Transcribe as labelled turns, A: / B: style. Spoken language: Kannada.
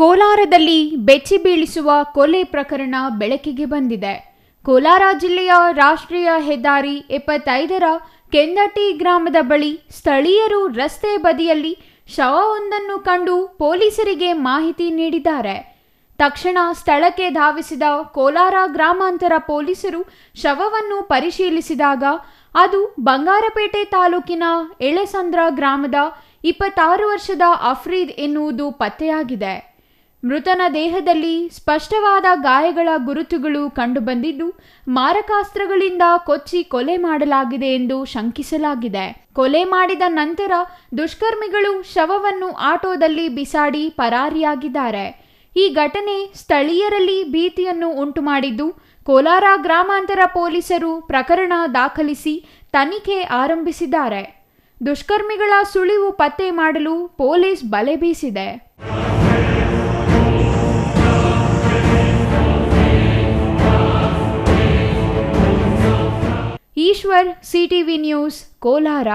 A: ಕೋಲಾರದಲ್ಲಿ ಬೆಚ್ಚಿ ಬೀಳಿಸುವ ಕೊಲೆ ಪ್ರಕರಣ ಬೆಳಕಿಗೆ ಬಂದಿದೆ. ಕೋಲಾರ ಜಿಲ್ಲೆಯ ರಾಷ್ಟ್ರೀಯ ಹೆದ್ದಾರಿ 75ರ ಕೆಂದಟ್ಟಿ ಗ್ರಾಮದ ಬಳಿ ಸ್ಥಳೀಯರು ರಸ್ತೆ ಬದಿಯಲ್ಲಿ ಶವವೊಂದನ್ನು ಕಂಡು ಪೊಲೀಸರಿಗೆ ಮಾಹಿತಿ ನೀಡಿದ್ದಾರೆ. ತಕ್ಷಣ ಸ್ಥಳಕ್ಕೆ ಧಾವಿಸಿದ ಕೋಲಾರ ಗ್ರಾಮಾಂತರ ಪೊಲೀಸರು ಶವವನ್ನು ಪರಿಶೀಲಿಸಿದಾಗ ಅದು ಬಂಗಾರಪೇಟೆ ತಾಲೂಕಿನ ಎಳೆಸಂದ್ರ ಗ್ರಾಮದ 26 ವರ್ಷದ ಅಫ್ರೀದ್ ಎನ್ನುವುದು ಪತ್ತೆಯಾಗಿದೆ. ಮೃತನ ದೇಹದಲ್ಲಿ ಸ್ಪಷ್ಟವಾದ ಗಾಯಗಳ ಗುರುತುಗಳು ಕಂಡುಬಂದಿದ್ದು, ಮಾರಕಾಸ್ತ್ರಗಳಿಂದ ಕೊಚ್ಚಿ ಕೊಲೆ ಮಾಡಲಾಗಿದೆ ಎಂದು ಶಂಕಿಸಲಾಗಿದೆ. ಕೊಲೆ ಮಾಡಿದ ನಂತರ ದುಷ್ಕರ್ಮಿಗಳು ಶವವನ್ನು ಆಟೋದಲ್ಲಿ ಬಿಸಾಡಿ ಪರಾರಿಯಾಗಿದ್ದಾರೆ. ಈ ಘಟನೆ ಸ್ಥಳೀಯರಲ್ಲಿ ಭೀತಿಯನ್ನು ಉಂಟುಮಾಡಿದ್ದು, ಕೋಲಾರ ಗ್ರಾಮಾಂತರ ಪೊಲೀಸರು ಪ್ರಕರಣ ದಾಖಲಿಸಿ ತನಿಖೆ ಆರಂಭಿಸಿದ್ದಾರೆ. ದುಷ್ಕರ್ಮಿಗಳ ಸುಳಿವು ಪತ್ತೆ ಮಾಡಲು ಪೊಲೀಸ್ ಬಲೆ ಬೀಸಿದೆ. Ishwar, CTV News, Kolar.